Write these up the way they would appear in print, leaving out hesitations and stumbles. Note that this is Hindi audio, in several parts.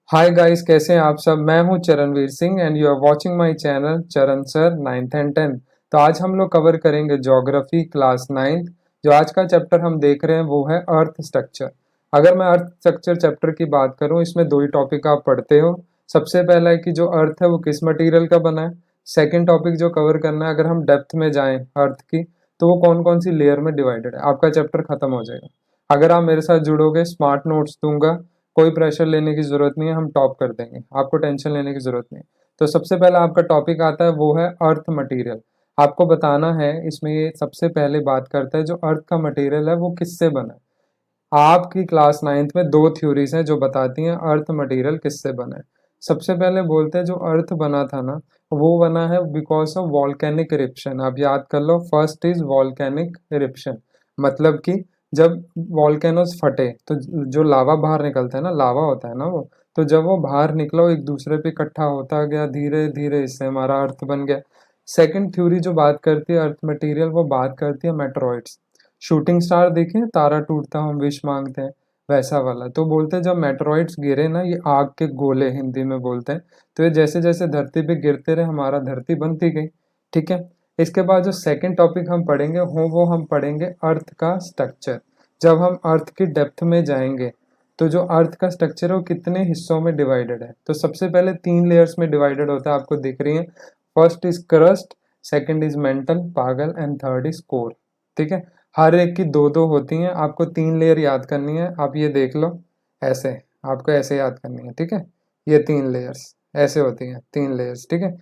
हाय गाइस, कैसे हैं आप सब। मैं हूं Charanveer Singh and you are watching my channel Charan sir 9th and 10th। तो आज हम लोग कवर करेंगे ज्योग्राफी क्लास 9th। जो आज का चैप्टर हम देख रहे हैं वो है अर्थ स्ट्रक्चर। अगर मैं अर्थ स्ट्रक्चर चैप्टर की बात करूं, इसमें दो ही टॉपिक आप पढ़ते हो। सबसे पहला है कि जो अर्थ है वो किस मटेरियल का बना है। सेकेंड टॉपिक जो कवर करना है, अगर हम डेप्थ में जाएं अर्थ की, तो वो कौन कौन सी लेयर में डिवाइडेड है। आपका चैप्टर खत्म हो जाएगा। अगर आप मेरे साथ जुड़ोगे, स्मार्ट नोट्स दूंगा, कोई प्रेशर लेने की जरूरत नहीं है, हम टॉप कर देंगे, आपको टेंशन लेने की जरूरत नहीं। तो सबसे पहला आपका टॉपिक आता है वो है अर्थ मटेरियल। आपको बताना है इसमें, ये सबसे पहले बात करता है जो अर्थ का मटेरियल है वो किससे बना है। आपकी क्लास 9th में दो थ्योरीज हैं जो बताती हैं अर्थ मटेरियल किससे बना है। सबसे पहले बोलते हैं जो अर्थ बना था ना, वो बना है बिकॉज ऑफ वॉल्केनिक इरिप्शन। आप याद कर लो, फर्स्ट इज वॉल्केनिक इरिप्शन। मतलब कि जब वॉल्केनोस फटे तो जो लावा बाहर निकलता है ना, लावा होता है ना वो, तो जब वो बाहर निकला वो एक दूसरे पे इकट्ठा होता गया, धीरे धीरे इससे हमारा अर्थ बन गया। सेकंड थ्योरी जो बात करती है अर्थ मटेरियल, वो बात करती है मेटेरॉइड्स। शूटिंग स्टार देखें, तारा टूटता हम विश मांगते हैं, वैसा वाला। तो बोलते हैं जब मेटेरॉइड्स गिरे ना, ये आग के गोले हिंदी में बोलते हैं, तो ये जैसे जैसे धरती पे गिरते रहे हमारा धरती बनती गई। ठीक है। इसके बाद जो सेकंड टॉपिक हम पढ़ेंगे वो हम पढ़ेंगे अर्थ का स्ट्रक्चर। जब हम अर्थ की डेप्थ में जाएंगे तो जो अर्थ का स्ट्रक्चर है वो कितने हिस्सों में डिवाइडेड है। तो सबसे पहले 3 लेयर्स में डिवाइडेड होता है, आपको दिख रही है। First is crust, second is mental पागल एंड थर्ड इज कोर। ठीक है। हर एक की दो दो होती हैं, आपको 3 लेयर याद करनी है। आप ये देख लो, ऐसे आपको ऐसे याद करनी है। ठीक है। ये 3 लेयर्स ऐसे होती हैं, 3 लेयर्स। ठीक है।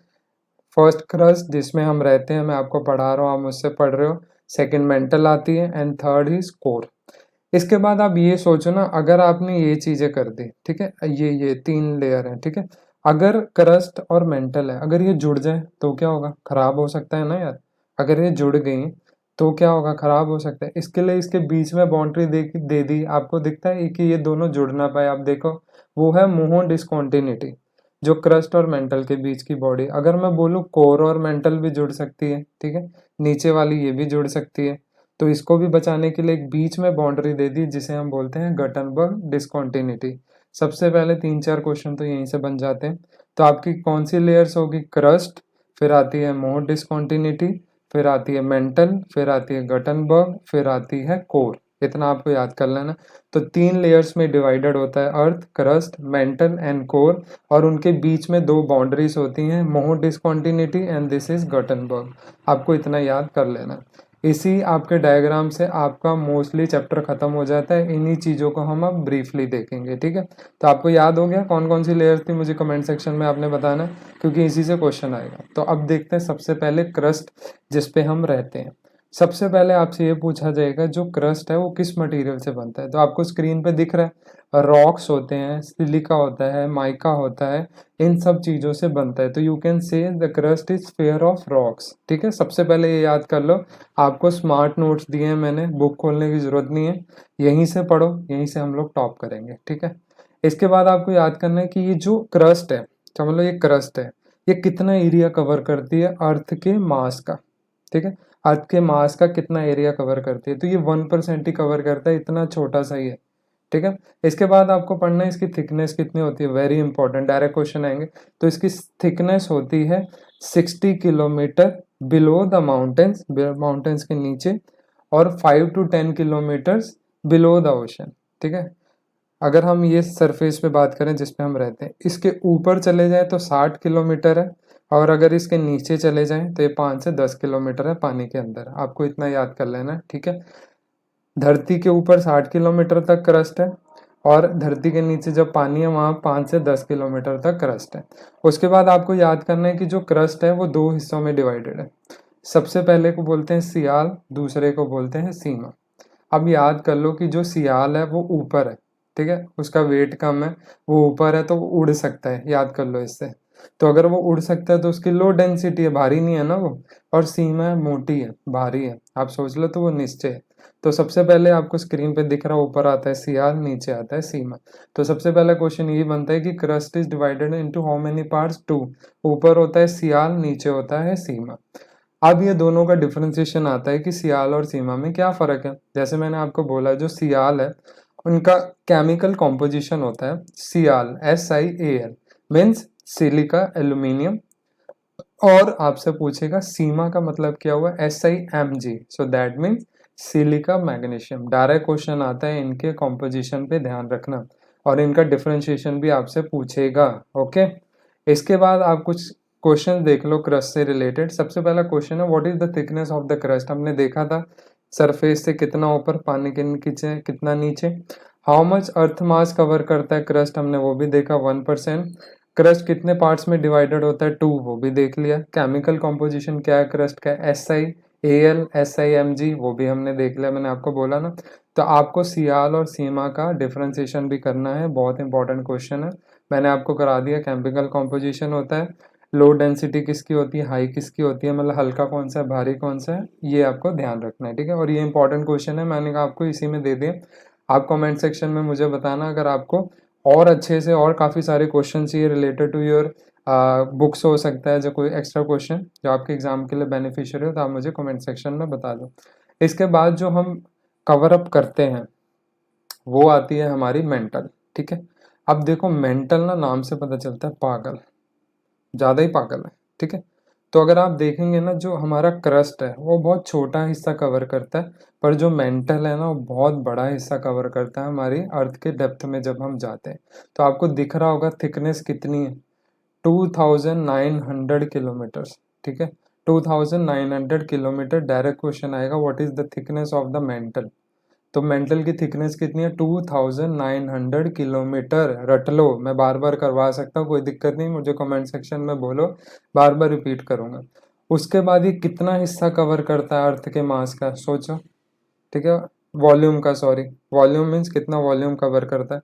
फर्स्ट क्रस्ट जिसमें हम रहते हैं, मैं आपको पढ़ा रहा हूँ, आप मुझसे पढ़ रहे हो। सेकंड मेंटल आती है एंड थर्ड इज कोर। इसके बाद आप ये सोचो ना, अगर आपने ये चीजें कर दी, ठीक है, ये 3 लेयर है, ठीक है। अगर क्रस्ट और मेंटल है, अगर ये जुड़ जाए तो क्या होगा, खराब हो सकता है ना यार। अगर ये जुड़ गई तो क्या होगा, खराब हो सकता है। इसके लिए इसके बीच में बाउंड्री दे दी, आपको दिखता है कि ये दोनों जुड़ ना पाए। आप देखो, वो है मोहो डिस्कॉन्टिन्यूटी, जो क्रस्ट और मेंटल के बीच की बॉडी। अगर मैं बोलूँ कोर और मेंटल भी जुड़ सकती है, ठीक है, नीचे वाली ये भी जुड़ सकती है, तो इसको भी बचाने के लिए एक बीच में बाउंड्री दे दी जिसे हम बोलते हैं गटनबर्ग डिस्कॉन्टिन्यूटी। सबसे पहले 3-4 क्वेश्चन तो यहीं से बन जाते हैं। तो आपकी कौन सी लेयर्स होगी, क्रस्ट, फिर आती है मोर डिस्कॉन्टिन्यूटी, फिर आती है मेंटल, फिर आती है गटनबर्ग, फिर आती है कोर। इतना आपको याद कर लेना। तो 3 लेयर्स में डिवाइडेड होता है earth, crust, mantle and core, और उनके बीच में दो बाउंड्रीज होती हैं, Moho discontinuity and this is Gutenberg. आपको इतना याद कर लेना। इसी आपके डायग्राम से आपका मोस्टली चैप्टर खत्म हो जाता है। इन्हीं चीज़ों को हम अब ब्रीफली देखेंगे। ठीक है। तो आपको याद हो गया कौन कौन सी लेयर थी, मुझे कमेंट सेक्शन में आपने बताना, क्योंकि इसी से क्वेश्चन आएगा। तो अब देखते हैं सबसे पहले क्रस्ट, जिस पे हम रहते हैं। सबसे पहले आपसे ये पूछा जाएगा जो क्रस्ट है वो किस मटेरियल से बनता है। तो आपको स्क्रीन पे दिख रहा है, रॉक्स होते हैं, सिलिका होता है, माइका होता है, इन सब चीज़ों से बनता है। तो you can say the crust is fair of rocks. ठीक है। सबसे पहले ये याद कर लो, आपको स्मार्ट नोट्स दिए हैं मैंने, बुक खोलने की जरूरत नहीं है, यहीं से पढ़ो, यहीं से हम लोग टॉप करेंगे। ठीक है। इसके बाद आपको याद करना है कि ये जो क्रस्ट है, समझ लो ये क्रस्ट है, ये कितना एरिया कवर करती है अर्थ के मास का। ठीक है। अर्थ के मास का कितना एरिया कवर करती है, तो ये 1% ही कवर करता है, इतना छोटा सा ही है। ठीक है। इसके बाद आपको पढ़ना है इसकी थिकनेस कितनी होती है, वेरी इंपॉर्टेंट, डायरेक्ट क्वेश्चन आएंगे। तो इसकी थिकनेस होती है 60 kilometre below the mountains, mountains के नीचे, और 5 to 10 kilometres below the ocean. ठीक है। अगर हम ये सरफेस पे बात करें जिस पे हम रहते हैं, इसके ऊपर चले जाए तो 60 किलोमीटर है, और अगर इसके नीचे चले जाएं तो ये 5 से 10 किलोमीटर है पानी के अंदर। आपको इतना याद कर लेना है। ठीक है। धरती के ऊपर 60 किलोमीटर तक क्रस्ट है, और धरती के नीचे जब पानी है वहाँ 5 से 10 किलोमीटर तक क्रस्ट है। उसके बाद आपको याद करना है कि जो क्रस्ट है वो दो हिस्सों में डिवाइडेड है। सबसे पहले को बोलते हैं सियाल, दूसरे को बोलते हैं सीमा। अब याद कर लो कि जो सियाल है वो ऊपर है, ठीक है, उसका वेट कम है, वो ऊपर है तो वो उड़ सकता है, याद कर लो इससे। तो अगर वो उड़ सकता है तो उसकी लो डेंसिटी है, भारी नहीं है ना वो। और सीमा है, मोटी है, भारी है, आप सोच लो तो वो निश्चय है। तो सबसे पहले आपको स्क्रीन पे दिख रहा है, ऊपर आता है सियाल, नीचे आता है सीमा। तो सबसे पहला क्वेश्चन ये बनता है कि crust is divided into how many parts, 2। ऊपर होता है सियाल, नीचे होता है सीमा। अब ये दोनों का डिफरेंशिएशन आता है कि सियाल और सीमा में क्या फर्क है। जैसे मैंने आपको बोला, जो सियाल है उनका केमिकल कॉम्पोजिशन होता है सियाल, SiAl, मीन्स सिलिका एल्यूमिनियम। और आपसे पूछेगा सीमा का मतलब क्या हुआ, SiMg, so that means silica magnesium. Direct question आता है इनके कॉम्पोजिशन पे ध्यान रखना, और इनका डिफरेंशिएशन भी आपसे पूछेगा। ओके, इसके बाद आप कुछ क्वेश्चन देख लो क्रस्ट से रिलेटेड। सबसे पहला क्वेश्चन है what is the thickness of the crust. हमने देखा था सरफेस से कितना ऊपर, पानी के नीचे कितना नीचे। How much earth mass cover करता है क्रस्ट, हमने वो भी देखा 1%। क्रस्ट कितने पार्ट्स में डिवाइडेड होता है, 2, वो भी देख लिया। केमिकल कॉम्पोजिशन क्या है क्रस्ट का, SiAl, SiMg, वो भी हमने देख लिया, मैंने आपको बोला ना। तो आपको सियाल और सीमा का डिफरेंशिएशन भी करना है, बहुत इंपॉर्टेंट क्वेश्चन है। मैंने आपको करा दिया केमिकल कॉम्पोजिशन होता है, लो डेंसिटी किसकी होती है, हाई किसकी होती है, मतलब हल्का कौन सा है, भारी कौन सा है, ये आपको ध्यान रखना है, ठीक है। और ये इंपॉर्टेंट क्वेश्चन है, मैंने आपको इसी में दे दिए। आप कमेंट सेक्शन में मुझे बताना अगर आपको और अच्छे से और काफ़ी सारे क्वेश्चन चाहिए रिलेटेड टू योर बुक्स, हो सकता है जो कोई एक्स्ट्रा क्वेश्चन जो आपके एग्जाम के लिए बेनिफिशियल हो, तो आप मुझे कमेंट सेक्शन में बता दो। इसके बाद जो हम कवर अप करते हैं वो आती है हमारी मेंटल, ठीक है। अब देखो मेंटल ना नाम से पता चलता है पागल, ज़्यादा ही पागल है, ठीक है। तो अगर आप देखेंगे ना, जो हमारा क्रस्ट है वो बहुत छोटा हिस्सा कवर करता है, पर जो मेंटल है ना वो बहुत बड़ा हिस्सा कवर करता है हमारी अर्थ के डेप्थ में जब हम जाते हैं। तो आपको दिख रहा होगा थिकनेस कितनी है, 2900 किलोमीटर्स, ठीक है। 2900 किलोमीटर। डायरेक्ट क्वेश्चन आएगा what is the thickness of the mental. तो मेंटल की थिकनेस कितनी है, 2900 किलोमीटर। रट लो, मैं बार बार करवा सकता हूँ, कोई दिक्कत नहीं, मुझे कमेंट सेक्शन में बोलो, बार बार रिपीट करूंगा। उसके बाद ये कितना हिस्सा कवर करता है अर्थ के मास का, सोचो, ठीक है, वॉल्यूम का, सॉरी, वॉल्यूम मीन्स कितना वॉल्यूम कवर करता है,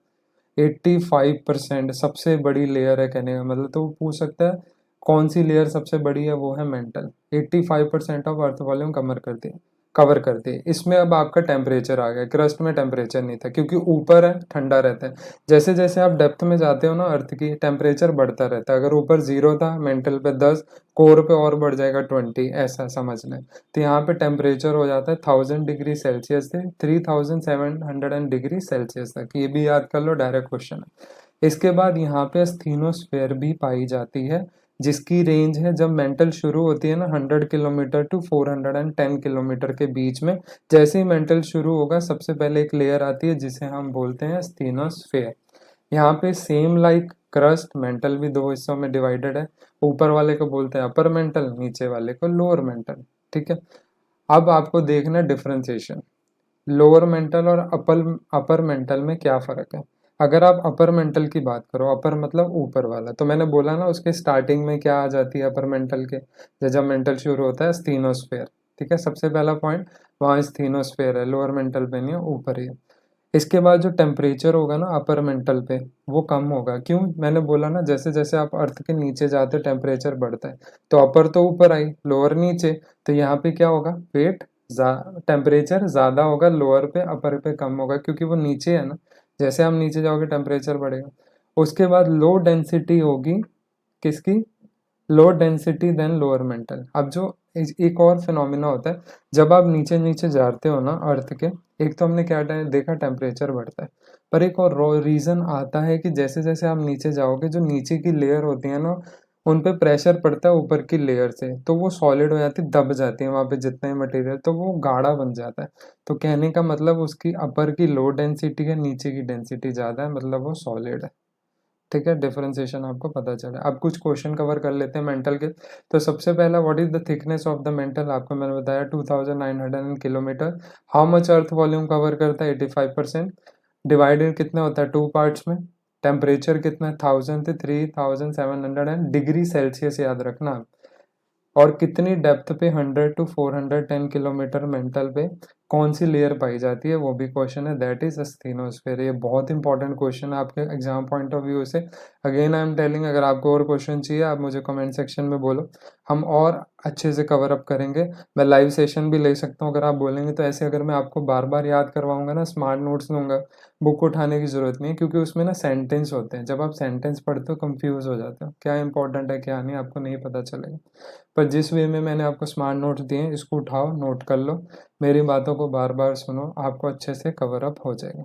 85%। सबसे बड़ी लेयर है कहने का मतलब, तो वो पूछ सकता है कौन सी लेयर सबसे बड़ी है, वो है mental. 85% of earth volume cover करती है। इसमें अब आपका टेम्परेचर आ गया, क्रस्ट में टेम्परेचर नहीं था क्योंकि ऊपर है, ठंडा रहता है। जैसे जैसे आप डेप्थ में जाते हो ना अर्थ की, टेम्परेचर बढ़ता रहता है। अगर ऊपर 0 था, मेंटल पे 10, कोर पे और बढ़ जाएगा 20, ऐसा समझ लें। तो यहाँ पे टेम्परेचर हो जाता है 1000 डिग्री सेल्सियस से 3700 डिग्री सेल्सियस तक। ये भी याद कर लो, डायरेक्ट क्वेश्चन है। इसके बाद यहाँ पे स्थिनोस्फेयर भी पाई जाती है, जिसकी रेंज है, जब मेंटल शुरू होती है ना 100 किलोमीटर टू 410 किलोमीटर के बीच में। जैसे ही मेंटल शुरू होगा सबसे पहले एक लेयर आती है जिसे हम बोलते हैं स्थिनोस्फेयर। यहाँ पे सेम लाइक क्रस्ट, मेंटल भी दो हिस्सों में डिवाइडेड है। ऊपर वाले को बोलते हैं अपर मेंटल, नीचे वाले को लोअर मेंटल, ठीक है। अब आपको देखना डिफरेंशिएशन, लोअर मेंटल और अपर मेंटल में क्या फ़र्क है। अगर आप अपर मेंटल की बात करो, अपर मतलब ऊपर वाला, तो मैंने बोला ना उसके स्टार्टिंग में क्या आ जाती है अपर मेंटल के, जब मेंटल शुरू होता है स्टीनोस्फेयर, ठीक है। सबसे पहला पॉइंट वहाँ स्टीनोस्फेयर है, लोअर मेंटल पे नहीं है, ऊपर ही है। इसके बाद जो टेम्परेचर होगा ना अपर मेंटल पे, वो कम होगा। क्यों, मैंने बोला ना जैसे जैसे आप अर्थ के नीचे जाते हो टेम्परेचर बढ़ता है। तो अपर तो ऊपर आई, लोअर नीचे, तो यहाँ पे क्या होगा, वेट, टेम्परेचर ज़्यादा होगा लोअर पे, अपर पे कम होगा, क्योंकि वो नीचे है ना। जैसे हम नीचे जाओगे टेम्परेचर बढ़ेगा। उसके बाद लो डेंसिटी होगी किसकी, low density than lower mental. अब जो एक और फिनोमिना होता है, जब आप नीचे नीचे जाते हो ना अर्थ के, एक तो हमने क्या देखा टेम्परेचर बढ़ता है, पर एक और रीज़न आता है कि जैसे जैसे आप नीचे जाओगे, जो नीचे की लेयर होती है ना, उन पे प्रेशर पड़ता है ऊपर की लेयर से, तो वो सॉलिड हो जाती, दब जाती है वहाँ पे जितना ही मटेरियल, तो वो गाढ़ा बन जाता है। तो कहने का मतलब उसकी अपर की लो डेंसिटी है, नीचे की डेंसिटी ज़्यादा है, मतलब वो सॉलिड है, ठीक है। डिफरेंशिएशन आपको पता चला। अब कुछ क्वेश्चन कवर कर लेते हैं मेंटल के। तो सबसे पहला what is the thickness of the mental, आपको मैंने बताया 2900 kilometre. How much earth volume cover करता है, 85%। डिवाइडेड कितना होता है, 2 पार्ट्स में। टेम्परेचर कितना है, 1000 से 3700 डिग्री सेल्सियस, याद रखना। और कितनी डेप्थ पे, 100 to 410 किलोमीटर मेंटल पे कौन सी लेयर पाई जाती है, वो भी क्वेश्चन है, दैट इज स्टीनोस्फेयर। ये बहुत इंपॉर्टेंट क्वेश्चन है आपके एग्जाम पॉइंट ऑफ व्यू से। अगेन आई एम टेलिंग, अगर आपको और क्वेश्चन चाहिए आप मुझे कमेंट सेक्शन में बोलो, हम और अच्छे से कवर अप करेंगे। मैं लाइव सेशन भी ले सकता हूँ अगर आप बोलेंगे तो। ऐसे अगर मैं आपको बार बार याद करवाऊंगा ना, स्मार्ट नोट्स लूंगा, बुक उठाने की ज़रूरत नहीं है, क्योंकि उसमें ना सेंटेंस होते हैं। जब आप सेंटेंस पढ़ते हो कंफ्यूज हो जाते हो, क्या इंपॉर्टेंट है क्या नहीं, आपको नहीं पता चलेगा। पर जिस वे में मैंने आपको स्मार्ट नोट्स दिए हैं, इसको उठाओ, नोट कर लो, मेरी बातों को बार बार सुनो, आपको अच्छे से कवर अप हो जाएगा,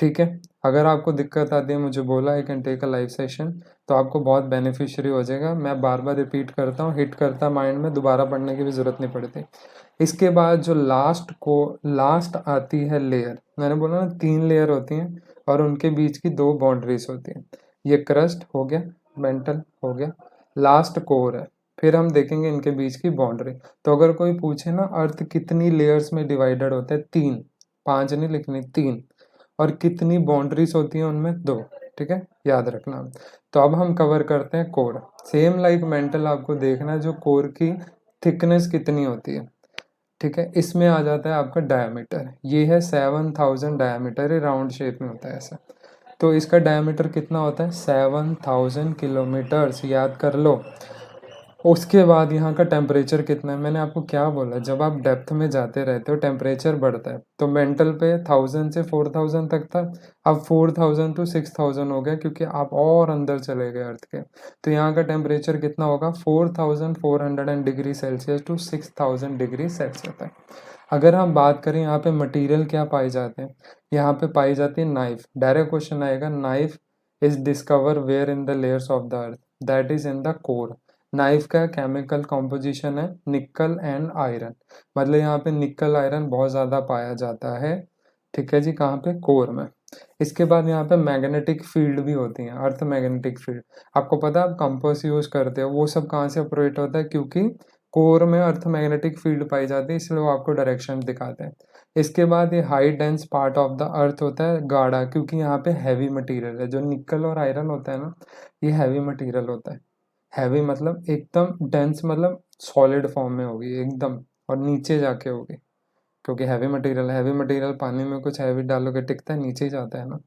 ठीक है। अगर आपको दिक्कत आती है मुझे बोला, I can take a live session, तो आपको बहुत बेनिफिशियरी हो जाएगा। मैं बार बार रिपीट करता हूँ, हिट करता माइंड में, दोबारा पढ़ने की भी ज़रूरत नहीं पड़ती। इसके बाद जो लास्ट आती है लेयर, मैंने बोला ना 3 लेयर होती हैं और उनके बीच की 2 बाउंड्रीज होती हैं। ये क्रस्ट हो गया, मेंटल हो गया, लास्ट कोर है। फिर हम देखेंगे इनके बीच की बाउंड्री। तो अगर कोई पूछे ना अर्थ कितनी लेयर्स में डिवाइडेड होता है, 3, 5 नहीं लिखनी, 3, और कितनी बाउंड्रीज होती हैं उनमें, 2। ठीक है, याद रखना। तो अब हम कवर करते हैं कोर। सेम लाइक मेंटल आपको देखना है जो कोर की थिकनेस कितनी होती है। ठीक है, इसमें आ जाता है आपका डायमीटर, ये है 7000 डायमीटर, ये राउंड शेप में होता है ऐसा। तो इसका डायमीटर कितना होता है, 7000 किलोमीटर्स, याद कर लो। उसके बाद यहाँ का टेम्परेचर कितना है, मैंने आपको क्या बोला, जब आप डेप्थ में जाते रहते हो टेम्परेचर बढ़ता है। तो मेंटल पे 1000 से 4000 तक था, अब 4000 to 6000 हो गया क्योंकि आप और अंदर चले गए अर्थ के। तो यहाँ का टेम्परेचर कितना होगा, 4400 degree Celsius to 6000 degree Celsius तक। अगर हम बात करें यहाँ पे मटेरियल क्या पाए जाते हैं, यहाँ पे पाई जाती है नाइफ। डायरेक्ट क्वेश्चन आएगा, NiFe is discover where in the layers of the earth, that is in the core. NiFe का केमिकल कॉम्पोजिशन है निकल एंड आयरन, मतलब यहाँ पे निकल आयरन बहुत ज़्यादा पाया जाता है। ठीक है जी, कहाँ पे, कोर में। इसके बाद यहाँ पे मैग्नेटिक फील्ड भी होती है, अर्थ मैग्नेटिक फील्ड। आपको पता है आप कंपास यूज करते हो, वो सब कहाँ से ऑपरेट होता है, क्योंकि कोर में अर्थ मैग्नेटिक फील्ड पाई जाती है, इसलिए वो आपको डायरेक्शन दिखाते हैं। इसके बाद ये high dense part of the अर्थ होता है गाढ़ा, क्योंकि यहाँ पे हैवी मटेरियल है। जो निकल और आयरन होता है ना, ये हैवी मटेरियल होता है। हैवी मतलब एकदम, डेंस मतलब सॉलिड फॉर्म में होगी एकदम, और नीचे जाके होगी, क्योंकि हैवी मटेरियल पानी में कुछ हैवी डालोगे टिकता है, नीचे ही जाता है ना।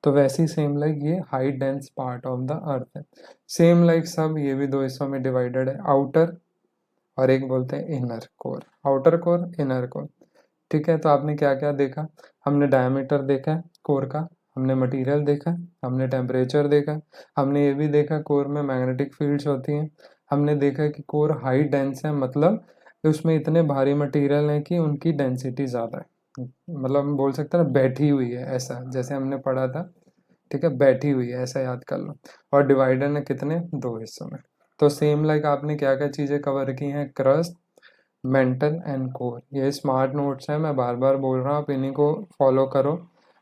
तो वैसे ही सेम लाइक ये high dense part of the earth है। सेम लाइक सब ये भी 2 हिस्सों में डिवाइडेड है, आउटर और एक बोलते हैं inner core, outer core, inner core. ठीक है, तो आपने क्या क्या देखा, हमने डायमीटर देखा है कोर का, हमने मटेरियल देखा, हमने टेम्परेचर देखा, हमने ये भी देखा कोर में मैग्नेटिक फील्ड्स होती हैं, हमने देखा कि कोर हाई डेंस है, मतलब उसमें इतने भारी मटेरियल हैं कि उनकी डेंसिटी ज़्यादा है, मतलब हम बोल सकते हैं ना बैठी हुई है, ऐसा जैसे हमने पढ़ा था। ठीक है, बैठी हुई है, ऐसा याद कर लो। और डिवाइडर है कितने, 2 हिस्सों में। तो सेम लाइक आपने क्या क्या चीज़ें कवर की हैं, क्रस्ट, मेंटल एंड कोर। ये स्मार्ट नोट्स हैं, मैं बार बार बोल रहा हूँ, आप इन्हीं को फॉलो करो,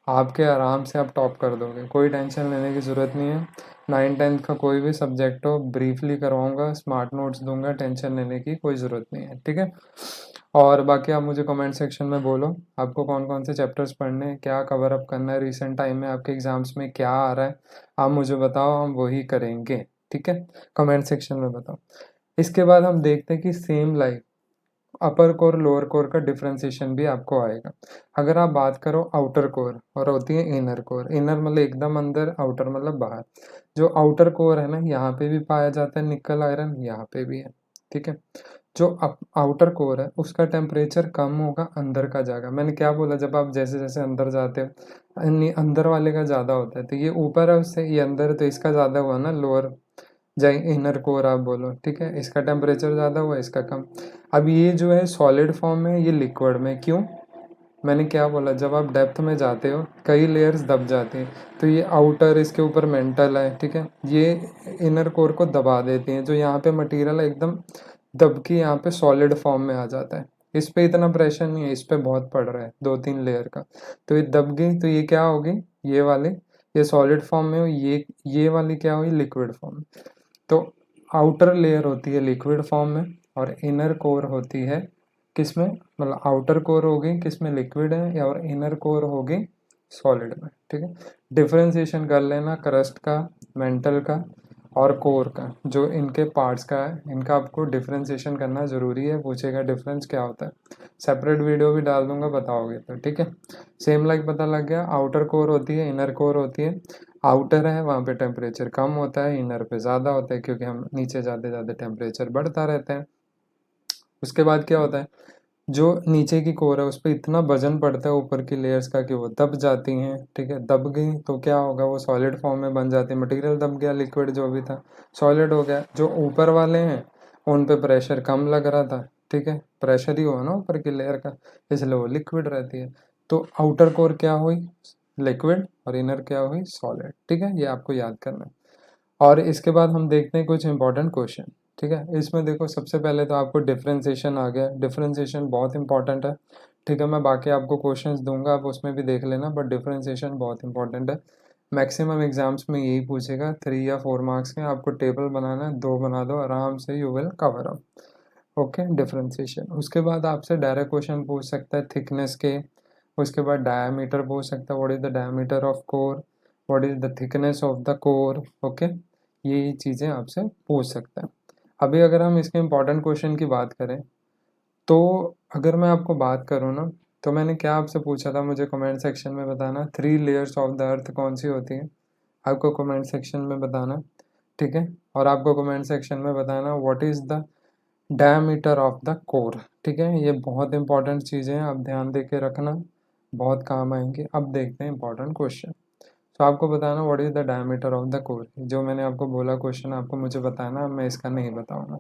आपके आराम से आप टॉप कर दोगे, कोई टेंशन लेने की ज़रूरत नहीं है। 9th-10th का कोई भी सब्जेक्ट हो, ब्रीफली करवाऊंगा, स्मार्ट नोट्स दूंगा, टेंशन लेने की कोई ज़रूरत नहीं है। ठीक है, और बाकी आप मुझे कमेंट सेक्शन में बोलो आपको कौन कौन से चैप्टर्स पढ़ने हैं, क्या कवर अप करना है, रिसेंट टाइम में आपके एग्जाम्स में क्या आ रहा है, आप मुझे बताओ, हम वही करेंगे। ठीक है, कमेंट सेक्शन में बताओ। इसके बाद हम देखते हैं कि same like upper core lower core का डिफ्रेंसिएशन भी आपको आएगा। अगर आप बात करो आउटर कोर और होती है इनर कोर, इनर मतलब एकदम अंदर, आउटर मतलब बाहर। जो आउटर कोर है ना, यहाँ पे भी पाया जाता है निकल आयरन, यहाँ पे भी है। ठीक है, जो आउटर कोर है उसका टेम्परेचर कम होगा, अंदर का जाएगा। मैंने क्या बोला, जब आप जैसे जैसे अंदर जाते हो अंदर वाले का ज़्यादा होता है, तो ये ऊपर है उससे, ये अंदर है तो इसका ज़्यादा हुआ ना, लोअर जाए इनर कोर आप बोलो। ठीक है, इसका टेम्परेचर ज़्यादा हुआ, इसका कम। अब ये जो है सॉलिड फॉर्म में, ये लिक्विड में, क्यों, मैंने क्या बोला, जब आप डेप्थ में जाते हो कई लेयर्स दब जाती हैं, तो ये आउटर, इसके ऊपर मेंटल है, ठीक है, ये इनर कोर को दबा देती हैं। जो यहाँ पे मटेरियल है एकदम दब के यहाँ पे सॉलिड फॉर्म में आ जाता है, इस पे इतना प्रेशर नहीं है, इस पे बहुत पड़ रहा है 2-3 लेयर का। तो ये दब गई, तो ये क्या होगी, ये वाले, ये सॉलिड फॉर्म में हो, ये वाली क्या हुई, लिक्विड फॉर्म। तो आउटर लेयर होती है लिक्विड फॉर्म में, और इनर कोर होती है किस में, मतलब आउटर कोर होगी किस में, लिक्विड है, या और इनर कोर होगी सॉलिड में। ठीक है, डिफरेंशिएशन कर लेना क्रस्ट का, मेंटल का और कोर का, जो इनके पार्ट्स का है, इनका आपको डिफरेंशिएशन करना ज़रूरी है। पूछेगा डिफरेंस क्या होता है, सेपरेट वीडियो भी डाल दूंगा, बताओगे तो। ठीक है, सेम लाइक पता लग गया, आउटर कोर होती है, इनर कोर होती है। आउटर है वहाँ पे टेम्परेचर कम होता है, इनर पे ज़्यादा होता है, क्योंकि हम नीचे जाते जाते टेम्परेचर बढ़ता रहता है। उसके बाद क्या होता है, जो नीचे की कोर है उस पर इतना वजन पड़ता है ऊपर की लेयर्स का कि वो दब जाती हैं। ठीक है, दब गई तो क्या होगा, वो सॉलिड फॉर्म में बन जाती है, मटेरियल दब गया, लिक्विड जो भी था सॉलिड हो गया। जो ऊपर वाले हैं उन पे प्रेशर कम लग रहा था, ठीक है, प्रेशर ही हुआ ना ऊपर की लेयर का, इसलिए वो लिक्विड रहती है। तो आउटर कोर क्या हुई, लिक्विड और इनर क्या हुई सॉलिड। ठीक है, ये आपको याद करना है। और इसके बाद हम देखते हैं कुछ इंपॉर्टेंट क्वेश्चन। ठीक है, इसमें देखो सबसे पहले तो आपको डिफरेंशिएशन आ गया। डिफरेंशिएशन बहुत इंपॉर्टेंट है। ठीक है, मैं बाकी आपको क्वेश्चंस दूंगा, आप उसमें भी देख लेना, बट डिफरेंशिएशन बहुत इंपॉर्टेंट है। मैक्सिमम एग्जाम्स में यही पूछेगा, 3 या 4 मार्क्स में। आपको टेबल बनाना है, 2 बना दो आराम से, you will cover up. Okay, differentiation. उसके बाद आपसे डायरेक्ट क्वेश्चन पूछ सकता है थिकनेस के। उसके बाद डायमीटर पूछ सकता है, what is the diameter of core, what is the thickness of the core. Okay, ये चीज़ें आपसे पूछ सकता है। अभी अगर हम इसके इम्पोर्टेंट क्वेश्चन की बात करें, तो अगर मैं आपको बात करूँ ना, तो मैंने क्या आपसे पूछा था, मुझे कमेंट सेक्शन में बताना 3 लेयर्स ऑफ द अर्थ कौन सी होती है। आपको कमेंट सेक्शन में बताना। ठीक है, और आपको कमेंट सेक्शन में बताना what is the diameter of the core. ठीक है, ये बहुत इंपॉर्टेंट चीज़ें हैं, आप ध्यान दे के रखना, बहुत काम आएंगे। अब देखते हैं इंपॉर्टेंट क्वेश्चन। तो आपको बताना what is the diameter of the core. जो मैंने आपको बोला क्वेश्चन आपको मुझे बताना, मैं इसका नहीं बताऊंगा।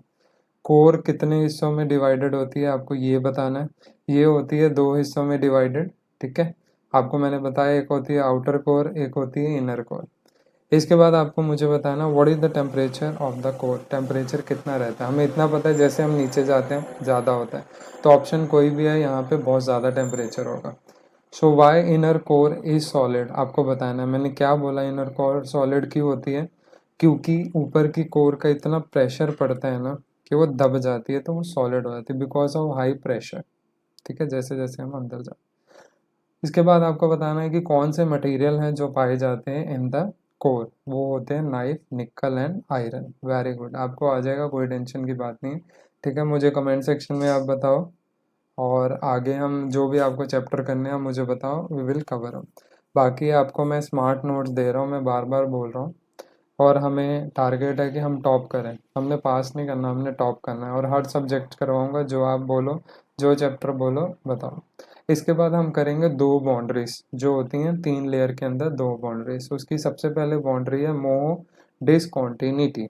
कोर कितने हिस्सों में डिवाइडेड होती है, आपको ये बताना है। ये होती है 2 हिस्सों में डिवाइडेड। ठीक है, आपको मैंने बताया, एक होती है आउटर कोर, एक होती है इनर कोर। इसके बाद आपको मुझे बताना what is the temperature of the core. Temperature कितना रहता है, हमें इतना पता है जैसे हम नीचे जाते हैं ज़्यादा होता है, तो ऑप्शन कोई भी है यहाँ पे, बहुत ज़्यादा टेम्परेचर होगा। So why inner core is solid, आपको बताना है। मैंने क्या बोला, इनर कोर सॉलिड क्यों होती है, क्योंकि ऊपर की कोर का इतना प्रेशर पड़ता है ना कि वो दब जाती है, तो वो सॉलिड हो जाती है बिकॉज ऑफ हाई प्रेशर। ठीक है, जैसे जैसे हम अंदर जाते। इसके बाद आपको बताना है कि कौन से मटेरियल हैं जो पाए जाते हैं इन द कोर। वो होते हैं नाइफ, निकल एंड आयरन। वेरी गुड, आपको आ जाएगा, कोई टेंशन की बात नहीं है। ठीक है, मुझे कमेंट सेक्शन में आप बताओ, और आगे हम जो भी आपको चैप्टर करने हैं आप मुझे बताओ, वी विल कवर अप। बाकी आपको मैं स्मार्ट नोट्स दे रहा हूँ, मैं बार बार बोल रहा हूँ, और हमें टारगेट है कि हम टॉप करें। हमने पास नहीं करना, हमने टॉप करना है, और हर सब्जेक्ट करवाऊंगा, जो आप बोलो, जो चैप्टर बोलो बताओ। इसके बाद हम करेंगे 2 बाउंड्रीज जो होती हैं 3 लेयर के अंदर, 2 बाउंड्रीज। उसकी सबसे पहले बाउंड्री है मोह डिसकॉन्टिन्यूटी।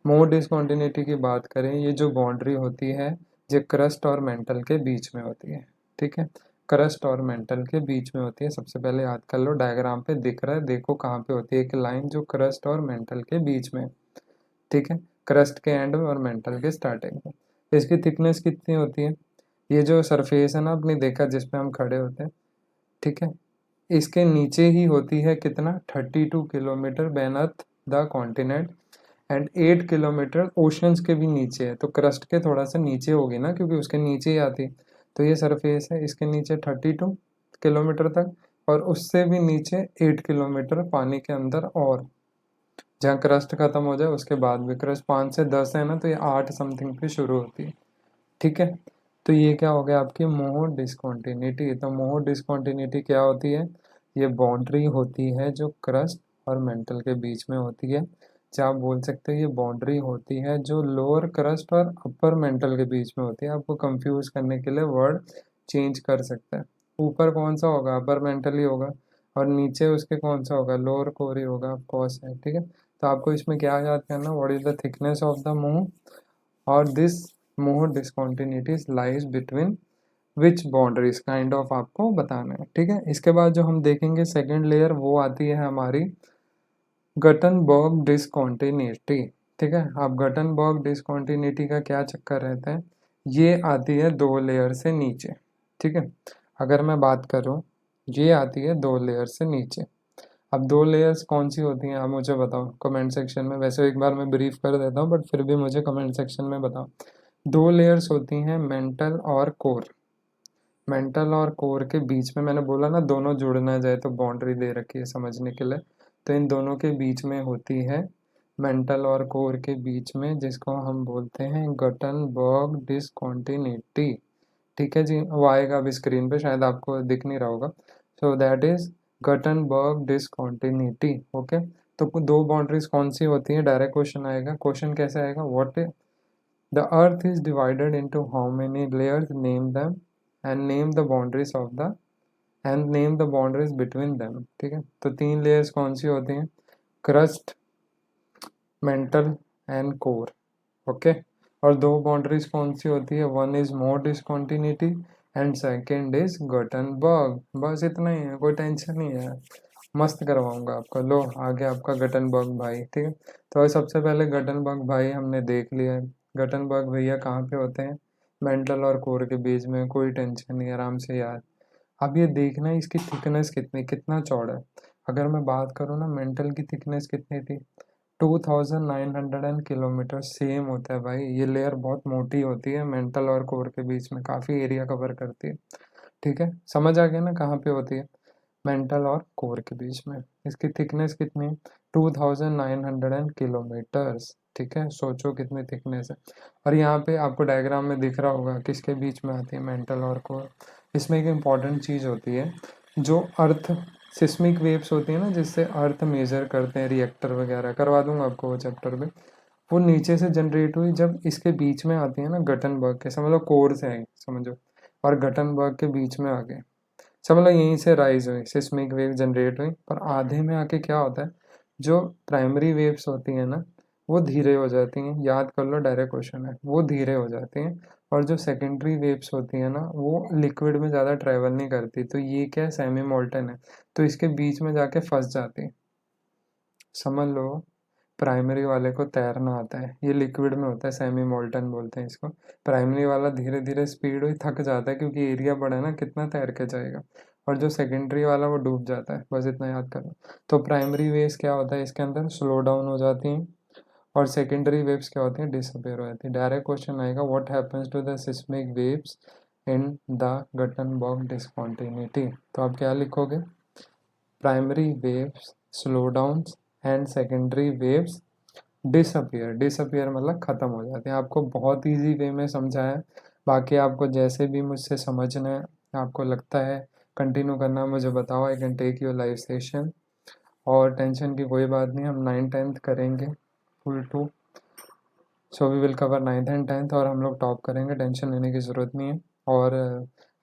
मोह डिसकॉन्टिन्यूटी की बात करें, ये जो बाउंड्री होती है, ये क्रस्ट और मेंटल के बीच में होती है। ठीक है, क्रस्ट और मेंटल के बीच में होती है। सबसे पहले याद कर लो, डायग्राम पे दिख रहा है, देखो कहाँ पे होती है एक लाइन जो क्रस्ट और मेंटल के बीच में। ठीक है, क्रस्ट के एंड में और मेंटल के स्टार्टिंग में। इसकी थिकनेस कितनी होती है, ये जो सरफेस है ना, आपने देखा जिसपे हम खड़े होते हैं, ठीक है, इसके नीचे ही होती है कितना, 32 kilometre beneath the continent, and 8 kilometre oceans के भी नीचे है। तो क्रस्ट के थोड़ा सा नीचे होगी ना, क्योंकि उसके नीचे ही आती। तो ये सरफेस है, इसके नीचे 32 किलोमीटर तक, और उससे भी नीचे 8 किलोमीटर पानी के अंदर, और जहाँ क्रस्ट खत्म हो जाए उसके बाद भी। क्रस्ट 5 से 10 है ना, तो ये 8 समथिंग पे शुरू होती है। ठीक है, तो ये क्या हो गया आपकी मोह डिस्कॉन्टिन्यूटी। तो मोह डिस्कॉन्टिन्यूटी क्या होती है, ये बाउंड्री होती है जो क्रस्ट और मेंटल के बीच में होती है। क्या आप बोल सकते हैं ये बाउंड्री होती है जो लोअर क्रस्ट और अपर मेंटल के बीच में होती है। आपको कंफ्यूज करने के लिए वर्ड चेंज कर सकते हैं। ऊपर कौन सा होगा, अपर मेंटल ही होगा, और नीचे उसके कौन सा होगा, लोअर कोर ही होगा, ऑफकोर्स है। ठीक है, तो आपको इसमें क्या याद करना, what is the thickness of the Moho, और this Moho discontinuities lies between which boundaries, kind of आपको बताना है। ठीक है, इसके बाद जो हम देखेंगे सेकेंड लेयर, वो आती है हमारी गटनबर्ग डिसकॉन्टिन्यूटी। ठीक है, अब गटनबर्ग डिसकॉन्टिन्यूटी का क्या चक्कर रहता है, ये आती है 2 लेयर से नीचे। ठीक है, अगर मैं बात करूँ, ये आती है 2 लेयर से नीचे। अब 2 लेयर्स कौन सी होती हैं, आप मुझे बताओ कमेंट सेक्शन में। वैसे एक बार मैं ब्रीफ कर देता हूँ, बट फिर भी मुझे कमेंट सेक्शन में बताओ। 2 लेयर्स होती हैं मेंटल और कोर। मेंटल और कोर के बीच में, मैंने बोला ना दोनों जुड़ ना जाए, तो बाउंड्री दे रखी है समझने के लिए। तो इन दोनों के बीच में होती है, मेंटल और कोर के बीच में, जिसको हम बोलते हैं गटनबर्ग डिसकॉन्टिन्यूटी। ठीक है जी, वो आएगा अभी स्क्रीन पे, शायद आपको दिख नहीं रहा होगा। So that is Gutenberg discontinuity. Okay, तो 2 बाउंड्रीज कौन सी होती हैं, डायरेक्ट क्वेश्चन आएगा। क्वेश्चन कैसे आएगा, what the earth is divided into how many layers, name them, and name the boundaries of the and name the boundaries between them। ठीक है, तो 3 लेयर्स कौन सी होती हैं, crust, mantle and core. Okay, और 2 बाउंड्रीज कौन सी होती है, one is more discontinuity and second is Gutenberg. बस इतना ही है, कोई टेंशन नहीं है। मस्त करवाऊंगा आपका। लो आ गया आपका गटनबर्ग भाई, ठीक है। तो सबसे पहले गटनबर्ग भाई हमने देख लिया है। गटनबर्ग भैया कहाँ पे होते हैं? मेंटल और कोर के बीच में, कोई टेंशन नहीं, आराम से यार। अब ये देखना है इसकी थिकनेस कितनी, कितना चौड़ा है। अगर मैं बात करूँ ना, मेंटल की थिकनेस कितनी थी? 2900 किलोमीटर सेम होता है भाई। ये लेयर बहुत मोटी होती है, मेंटल और कोर के बीच में काफ़ी एरिया कवर करती है। ठीक है, समझ आ गया ना कहाँ पे होती है? मेंटल और कोर के बीच में। इसकी थिकनेस कितनी? 2900 किलोमीटर्स। ठीक है, सोचो कितनी थिकनेस है। और यहाँ पे आपको डायग्राम में दिख रहा होगा किसके बीच में आती है मेंटल और कोर। इसमें एक इम्पॉर्टेंट चीज़ होती है, जो अर्थ सिस्मिक वेव्स होती है ना, जिससे अर्थ मेजर करते हैं, रिएक्टर वगैरह करवा दूंगा आपको वो चैप्टर में। वो नीचे से जनरेट हुई जब इसके बीच में आती है ना, गटनबर्ग के, समझ लो कोर से आई समझो, और गटनबर्ग के बीच में आ गए, समझ लो यहीं से राइज हुई, सिस्मिक वेव जनरेट हुई। पर आधे में आके क्या होता है, जो प्राइमरी वेव्स होती हैं ना, वो धीरे हो जाती हैं। याद कर लो, डायरेक्ट क्वेश्चन है, वो धीरे हो जाती हैं। और जो सेकेंडरी वेव्स होती हैं ना, वो लिक्विड में ज़्यादा ट्रैवल नहीं करती। तो ये क्या है, सेमी मोल्टन है, तो इसके बीच में जाके फंस जाती है। समझ लो, प्राइमरी वाले को तैरना आता है, ये लिक्विड में होता है, सेमी मोल्टन बोलते हैं इसको। प्राइमरी वाला धीरे धीरे स्पीड हुई थक जाता है, क्योंकि एरिया बड़ा है ना, कितना तैर के जाएगा। और जो सेकेंडरी वाला वो डूब जाता है, बस इतना याद करना। तो प्राइमरी वेव्स क्या होता है इसके अंदर, स्लो डाउन हो जाती हैं। और सेकेंडरी वेव्स क्या होती हैं, डिसअपेयर हो जाती है। डायरेक्ट क्वेश्चन आएगा, what happens to the seismic waves in the Gutenberg discontinuity. तो आप क्या लिखोगे? Primary waves slow down and secondary waves disappear. Disappear मतलब ख़त्म हो जाते हैं। आपको बहुत इजी वे में समझाया है। बाकी आपको जैसे भी मुझसे समझना है, आपको लगता है कंटिन्यू करना, मुझे बताओ, I can take your live session. और टेंशन की कोई बात नहीं, हम 9th 10th करेंगे full to. So we will cover 9th and 10th, और हम लोग टॉप करेंगे, टेंशन लेने की ज़रूरत नहीं है। और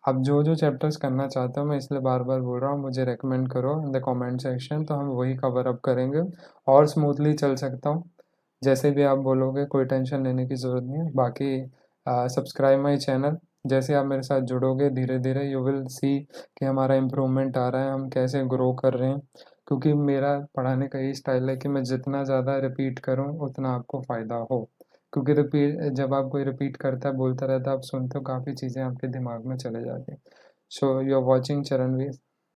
अब जो जो चैप्टर्स करना चाहता हूँ, मैं इसलिए बार बार बोल रहा हूँ, मुझे रेकमेंड करो इन द कमेंट सेक्शन, तो हम वही कवर अप करेंगे और स्मूथली चल सकता हूँ। जैसे भी आप बोलोगे, कोई टेंशन लेने की ज़रूरत नहीं है। बाकी सब्सक्राइब माई चैनल। जैसे आप मेरे साथ जुड़ोगे, धीरे धीरे यू विल सी कि हमारा इम्प्रूवमेंट आ रहा है, हम कैसे ग्रो कर रहे हैं। क्योंकि मेरा पढ़ाने का यही स्टाइल है कि मैं जितना ज़्यादा रिपीट करूँ उतना आपको फ़ायदा हो। क्योंकि रिपीट, जब आप कोई रिपीट करता है, बोलता रहता है, आप सुनते हो, काफ़ी चीज़ें आपके दिमाग में चले जाती हैं। So you are watching चरणवीर।